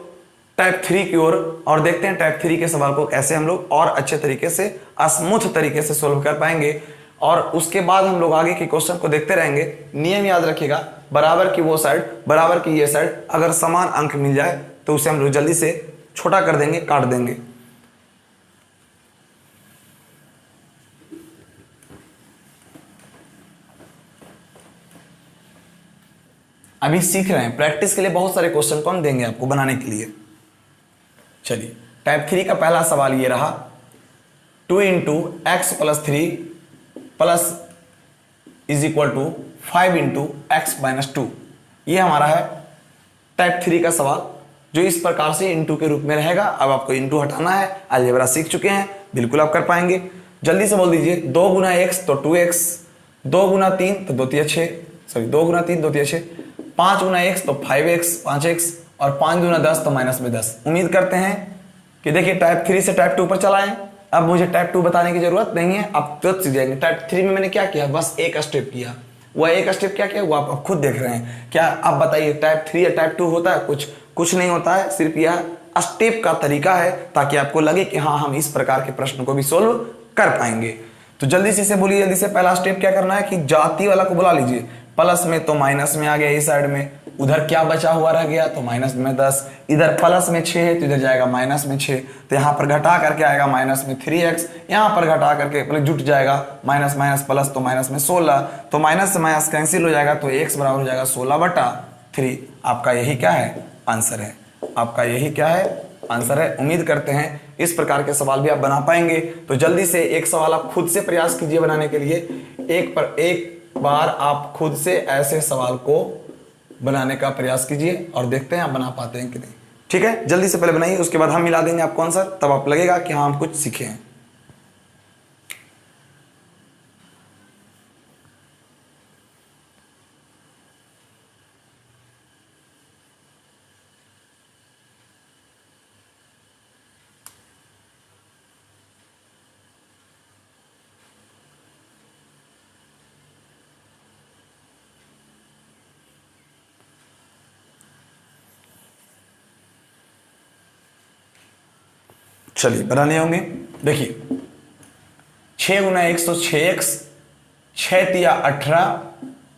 टाइप 3 की ओर और देखते हैं टाइप 3 के सवाल को कैसे हम लोग और अच्छे तरीके से स्मूथ तरीके से सोल्व कर पाएंगे। और उसके बाद हम लोग आगे के क्वेश्चन को देखते रहेंगे। नियम याद रखिएगा, बराबर की वो साइड बराबर की ये साइड, अगर समान अंक मिल जाए तो उसे हम लोग जल्दी से छोटा कर देंगे, काट देंगे। अभी सीख रहे हैं, प्रैक्टिस के लिए बहुत सारे क्वेश्चन को हम देंगे आपको बनाने के लिए। चलिए टाइप 3 का पहला सवाल ये रहा, 2 into x plus 3 plus is equal to 5 into x minus 2। ये हमारा है टाइप 3 का सवाल, जो इस प्रकार से इंटू के रूप में रहेगा। अब आपको इंटू हटाना है, अलजेब्रा सीख चुके हैं, बिल्कुल आप कर पाएंगे। जल्दी से बोल दीजिए, 2 गुना एक्स तो 2x, 2 गुना 3 तो 2 तिया 6, सॉरी 2 गुना 3 2 तिया 6, 5 गुना x तो 5x 5x, और 5 गुना 10 तो माइनस में 10। उम्मीद करते हैं कि देखिए टाइप 3 से टाइप 2 पर चला है। अब मुझे टाइप 2 बताने की जरूरत नहीं है, आप तुरंत सीख जाएंगे। टाइप 3 में मैंने क्या किया, बस एक स्टेप किया। वह एक स्टेप क्या किया वो आप खुद देख रहे हैं। क्या आप बताइए टाइप 3 या टाइप 2 होता है? कुछ नहीं होता है, सिर्फ यह स्टेप का तरीका है ताकि आपको लगे कि हाँ हम इस प्रकार के प्रश्न को भी सोल्व कर पाएंगे। तो जल्दी से इसे बोलिए, जल्दी से। पहला स्टेप क्या करना है कि जाति वाला को बुला लीजिए। प्लस में तो माइनस में आ गया इस साइड में, उधर क्या बचा हुआ रह गया तो माइनस में 10, इधर प्लस में 6 है तो इधर जाएगा माइनस में 6, तो यहाँ पर घटा करके आएगा माइनस में 3x, यहाँ पर घटा करके मतलब जुट जाएगा माइनस माइनस प्लस तो माइनस में 16, तो माइनस से माइनस कैंसिल हो जाएगा तो x बराबर हो जाएगा 16/3। आपका यही क्या है आंसर है, आपका यही क्या है आंसर है। उम्मीद करते हैं इस प्रकार के सवाल भी आप बना पाएंगे। तो जल्दी से एक सवाल आप खुद से प्रयास कीजिए बनाने के लिए। एक बार आप खुद से ऐसे सवाल को बनाने का प्रयास कीजिए और देखते हैं आप बना पाते हैं कि नहीं। ठीक है, जल्दी से पहले बनाइए, उसके बाद हम मिला देंगे आपको आंसर, तब आप लगेगा कि हाँ हम कुछ सीखे हैं। चलिए बनाने होंगे। देखिए 6 गुना 1 तो 6x, 6 तिया 18,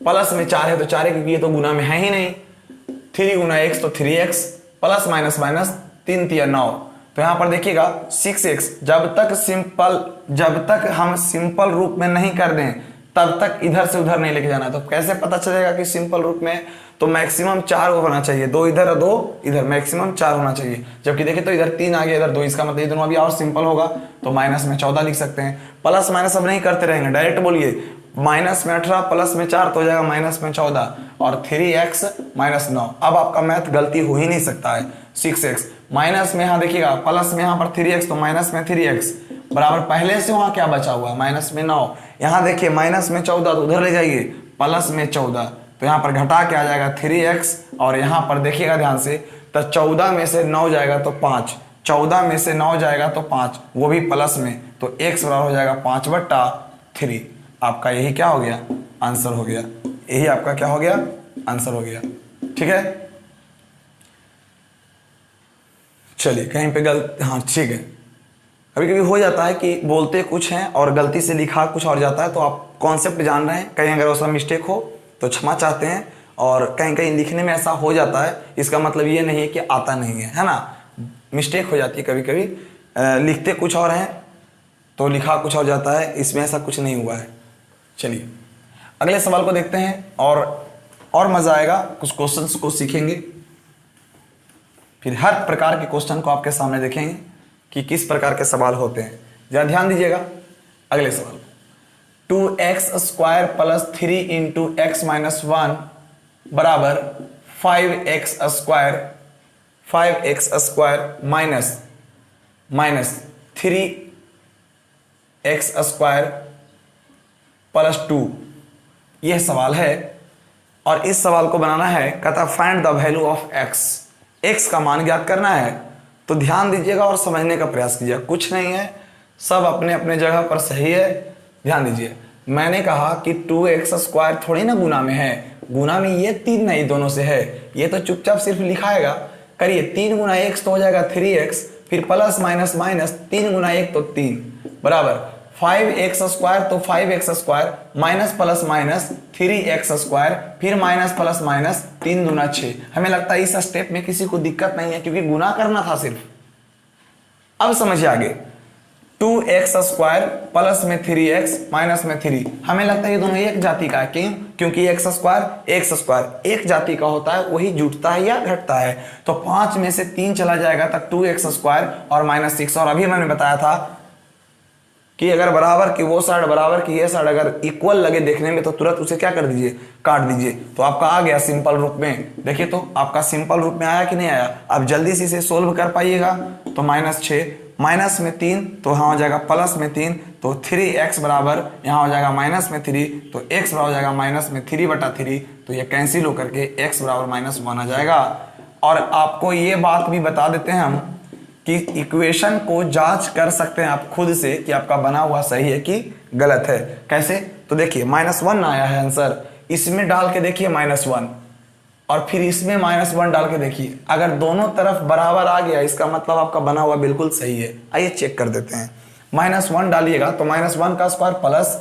प्लस में 4 है तो 4 है क्योंकि ये तो गुना में है ही नहीं। 3 गुना x तो 3x, प्लस माइनस माइनस 3 तिया 9, तो यहां पर देखिएगा 6x। जब तक हम सिंपल रूप में नहीं कर दें तब तक इधर से उधर नहीं लेके जाना। तो कैसे पता चलेगा कि सिंपल रूप में, तो मैक्सिमम 4 होना चाहिए, 2 इधर और 2 इधर, मैक्सिमम 4 होना चाहिए। जबकि देखिए तो इधर 3 आ गया, इधर 2, इसका मतलब ये दोनों अभी और सिंपल होगा, तो माइनस में 14 लिख सकते हैं। प्लस माइनस अब नहीं करते रहेंगे, डायरेक्ट बोलिए माइनस में 18 प्लस में 4 तो हो जाएगा माइनस में 14, और 3x माइनस 9। अब आपका मैथ गलती हो ही नहीं सकता है। 6x माइनस में, यहाँ देखिएगा प्लस में यहाँ पर 3x तो माइनस में 3x बराबर, पहले से वहां क्या बचा हुआ है माइनस में 9। यहाँ देखिए माइनस में 14 तो उधर ले जाइए प्लस में 14, तो यहाँ पर घटा के आ जाएगा 3x, और यहाँ पर देखिएगा ध्यान से, तो 14 में से 9 जाएगा तो 5, 14 में से 9 जाएगा तो 5, वो भी प्लस में, तो x बराबर हो जाएगा 5/3। आपका यही क्या हो गया आंसर हो गया, यही आपका क्या हो गया आंसर हो गया। ठीक है, चलिए कहीं पे गलत, हाँ ठीक है। कभी कभी हो जाता है कि बोलते कुछ हैं और गलती से लिखा कुछ और जाता है, तो आप कॉन्सेप्ट जान रहे हैं, कहीं अगर वैसा मिस्टेक हो तो क्षमा चाहते हैं। और कहीं कहीं लिखने में ऐसा हो जाता है, इसका मतलब ये नहीं है कि आता नहीं है ना, मिस्टेक हो जाती है कभी कभी। लिखते कुछ और हैं तो लिखा कुछ और जाता है, इसमें ऐसा कुछ नहीं हुआ है। चलिए अगले सवाल को देखते हैं और मजा आएगा, कुछ क्वेश्चंस को सीखेंगे, फिर हर प्रकार के क्वेश्चन को आपके सामने देखेंगे कि किस प्रकार के सवाल होते हैं। जरा ध्यान दीजिएगा अगले सवाल। 2x² plus 3 into x minus 1 बराबर 5x² माइनस 3x² प्लस 2, यह सवाल है। और इस सवाल को बनाना है, कहता find the value of x का मान ज्ञात करना है। तो ध्यान दीजिएगा और समझने का प्रयास कीजिएगा, कुछ नहीं है, सब अपने अपने जगह पर सही है। ध्यान दीजिए, मैंने कहा कि 2x² थोड़ी ना गुना में है, गुना में ये 3 नहीं, दोनों से है, ये तो चुपचाप सिर्फ लिखाएगा। करिए 3 गुना x तो हो जाएगा 3x, फिर प्लस माइनस माइनस 3 गुना 1 तो 3 बराबर 5x² तो 5x² minus plus minus 3x², फिर माइनस प्लस माइनस 3 दूना 6। हमें लगता है इस स्टेप में किसी को दिक्कत नहीं है क्योंकि गुना करना था सिर्फ। अब समझिए आगे, 2x² प्लस में 3x माइनस में 3, हमें लगता है ये दोनों एक जाति का है। क्यों? क्योंकि x² एक जाति का होता है, वही जुटता है या घटता है। तो 5 में से 3 चला जाएगा तक 2x² और माइनस 6। और अभी मैंने बताया था कि अगर बराबर की वो साइड बराबर की ये साइड अगर इक्वल लगे देखने में तो तुरंत उसे क्या कर दीजिए, काट दीजिए। तो आपका आ गया सिंपल रूप में। देखिए तो आपका सिंपल रूप में आया कि नहीं आया। अब जल्दी से इसे सोल्व कर पाइएगा। तो -6 माइनस में 3 तो यहाँ हो जाएगा प्लस में 3, तो 3x बराबर यहाँ हो जाएगा माइनस में 3, तो x बराबर हो जाएगा माइनस में 3/3, तो ये कैंसिल होकर के x बराबर -1 आ जाएगा। और आपको ये बात भी बता देते हैं हम कि इक्वेशन को जांच कर सकते हैं आप खुद से कि आपका बना हुआ सही है कि गलत है। कैसे? तो देखिए -1 आया है आंसर, इसमें डाल के देखिए -1 और फिर इसमें -1 डाल के देखिए, अगर दोनों तरफ बराबर आ गया इसका मतलब आपका बना हुआ बिल्कुल सही है। आइए चेक कर देते हैं। -1 डालिएगा तो -1 का स्क्वायर प्लस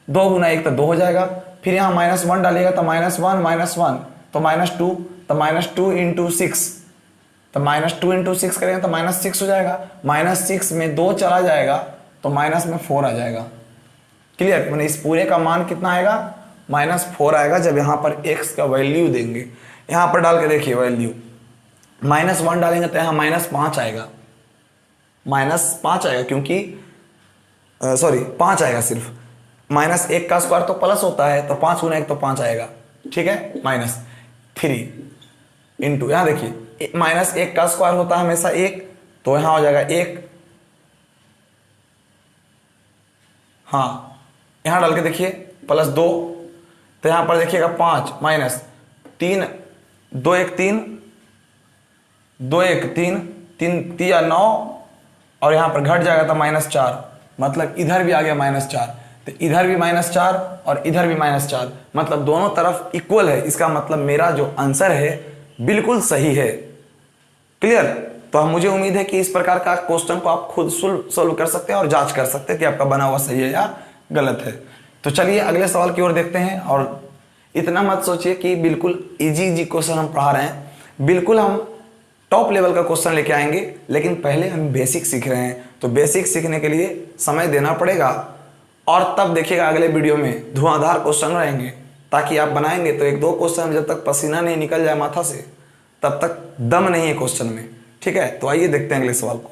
2 गुना 1 तो 2 हो जाएगा, फिर यहाँ -1 डालिएगा तो -1 -1 तो -2, तो -2 इंटू 6, तो -2 इंटू 6 करेंगे तो -6 हो जाएगा, -6 में 2 चला जाएगा तो माइनस में 4 आ जाएगा। क्लियर? मैंने इस पूरे का मान कितना आएगा? -4 आएगा जब यहाँ पर x का वैल्यू देंगे। यहाँ पर डाल के देखिए वैल्यू, -1 डालेंगे तो यहाँ -5 आएगा, -5 आएगा क्योंकि सॉरी 5 आएगा सिर्फ, -1 का स्क्वायर तो प्लस होता है तो 5 गुना 1 तो 5 आएगा, ठीक है। -3 इंटू यहाँ देखिए -1 का स्क्वायर होता है हमेशा 1, तो यहाँ हो जाएगा 1, हाँ यहाँ डाल के देखिए +2, तो यहाँ पर देखिएगा 5 -3 2 1 3 2 1 3 3 3 9 और यहाँ पर घट जाएगा तो -4, मतलब इधर भी आ गया -4, तो इधर भी -4 और इधर भी -4, मतलब दोनों तरफ इक्वल है। इसका मतलब मेरा जो आंसर है बिल्कुल सही है। क्लियर? तो मुझे उम्मीद है कि इस प्रकार का क्वेश्चन को आप खुद सोल्व कर सकते हैं और जांच कर सकते हैं कि आपका बना हुआ सही है या गलत है। तो चलिए अगले सवाल की ओर देखते हैं। और इतना मत सोचिए कि बिल्कुल इजी क्वेश्चन हम पढ़ा रहे हैं, बिल्कुल हम टॉप लेवल का क्वेश्चन लेके आएंगे, लेकिन पहले हम बेसिक सीख रहे हैं, तो बेसिक सीखने के लिए समय देना पड़ेगा। और तब देखिएगा अगले वीडियो में धुआंधार क्वेश्चन रहेंगे, ताकि आप बनाएंगे तो 1-2 क्वेश्चन जब तक पसीना नहीं निकल जाए माथा से तब तक दम नहीं है क्वेश्चन में, ठीक है। तो आइए देखते हैं अगले सवाल को।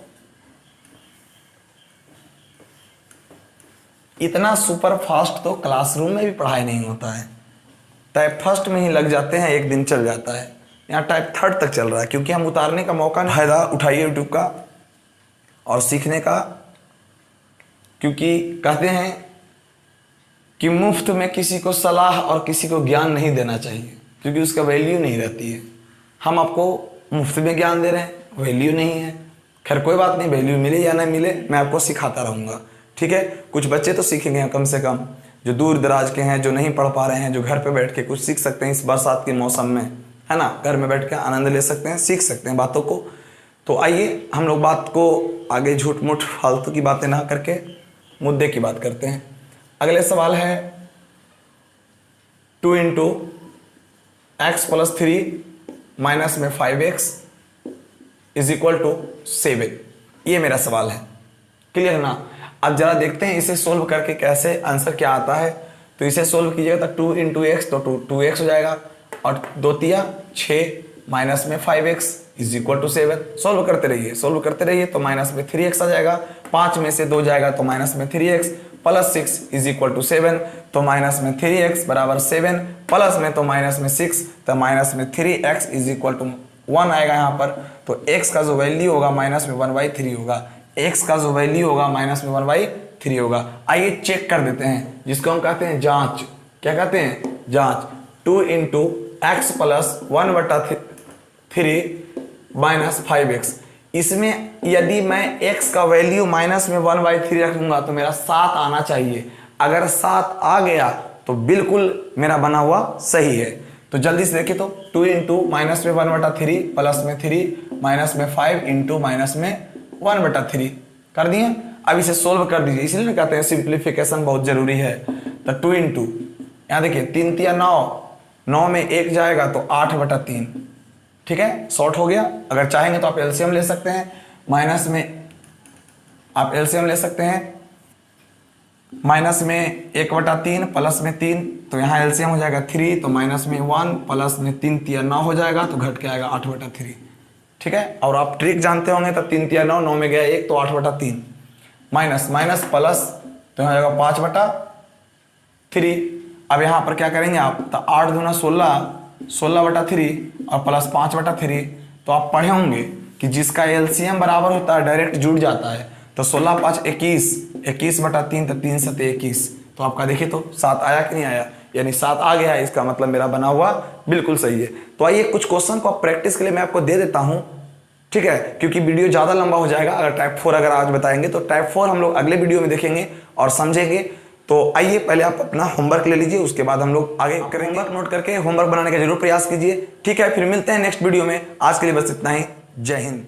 इतना सुपर फास्ट तो क्लासरूम में भी पढ़ाई नहीं होता है, टाइप फर्स्ट में ही लग जाते हैं, एक दिन चल जाता है। यहाँ टाइप थर्ड तक चल रहा है क्योंकि हम उतारने का मौका नहीं। फायदा उठाइए यूट्यूब का और सीखने का, क्योंकि कहते हैं कि मुफ्त में किसी को सलाह और किसी को ज्ञान नहीं देना चाहिए, क्योंकि उसका वैल्यू नहीं रहती है। हम आपको मुफ्त में ज्ञान दे रहे हैं, वैल्यू नहीं है। खैर कोई बात नहीं, वैल्यू मिले या ना मिले मैं आपको सिखाता रहूँगा, ठीक है। कुछ बच्चे तो सीखेंगे कम से कम, जो दूर दराज के हैं, जो नहीं पढ़ पा रहे हैं, जो घर पे बैठ के कुछ सीख सकते हैं इस बरसात के मौसम में, है ना। घर में बैठ के आनंद ले सकते हैं, सीख सकते हैं बातों को। तो आइए हम लोग बात को आगे झूठ मूठ फालतू की बातें ना करके मुद्दे की बात करते हैं। अगले सवाल है 2 × x + 3 माइनस में 5x = 7, ये मेरा सवाल है। क्लियर ना? अब जरा देखते हैं इसे सोल्व करके कैसे आंसर क्या आता है। तो इसे सोल्व कीजिएगा तो 2 × x तो 2x हो जाएगा, और 2 × 6 माइनस में 5x = 7। सोल्व करते रहिए, सोल्व करते रहिए तो माइनस में 3x आ जाएगा, 5 में से 2 जाएगा तो माइनस में 3x, प्लस 6 = 7, तो माइनस में 3x बराबर 7, प्लस में तो माइनस में 6, तो माइनस में 3x = 1 आएगा यहाँ पर। तो x का जो वैल्यू होगा माइनस में 1/3 होगा, x का जो वैल्यू होगा माइनस में 1/3 होगा। आइए चेक कर देते हैं, जिसको हम कहते हैं जांच। क्या कहते हैं? जांच। 2 × x + 1/3 माइनस 5x, इसमें यदि मैं x का वैल्यू माइनस में 1/3 रखूंगा तो मेरा 7 आना चाहिए। अगर 7 आ गया तो बिल्कुल मेरा बना हुआ सही है। तो जल्दी से देखिए, तो 2 × माइनस में 1/3 प्लस में 3 माइनस में 5 × माइनस में 1/3 कर दिए। अब इसे सोल्व कर दीजिए, इसलिए कहते हैं सिंप्लीफिकेशन बहुत जरूरी है। तो 2 × यहाँ देखिए 3 × 9, 9 में 1 जाएगा तो 8/3, ठीक है, शॉर्ट हो गया। अगर चाहेंगे तो आप एलसीएम ले सकते हैं, माइनस में आप एलसीएम ले सकते हैं, माइनस में 1/3 प्लस में 3, तो यहाँ एलसीएम हो जाएगा 3, तो माइनस में 1 प्लस में 3 × 9 हो जाएगा, तो घट के आएगा 8/3, ठीक है। और आप ट्रिक जानते होंगे, तो 3 × 9, 9 में गया 1 तो 8/3, माइनस माइनस प्लस तो यहाँ जाएगा 5/3। अब यहाँ पर क्या करेंगे आप, तो 8 दूना 16, 16/3 और प्लस 5/3। तो आप पढ़े होंगे कि जिसका एलसीएम बराबर होता है डायरेक्ट जुड़ जाता है, तो 16 5 21, 21 बटा 3 तो 3 7 21। तो आपका देखिए तो 7 आया कि नहीं आया, यानी 7 आ गया है, इसका मतलब मेरा बना हुआ बिल्कुल सही है। तो आइए कुछ क्वेश्चन को प्रैक्टिस के लिए मैं आपको दे देता हूं, ठीक है, क्योंकि वीडियो ज़्यादा लंबा हो जाएगा अगर टाइप 4 अगर आज बताएंगे, तो टाइप 4 हम लोग अगले वीडियो में देखेंगे और समझेंगे। तो आइए पहले आप अपना होमवर्क ले लीजिए, उसके बाद हम लोग आगे करेंगे। होमवर्क नोट करके होमवर्क बनाने का जरूर प्रयास कीजिए, ठीक है। फिर मिलते हैं नेक्स्ट वीडियो में, आज के लिए बस इतना ही। जय हिंद।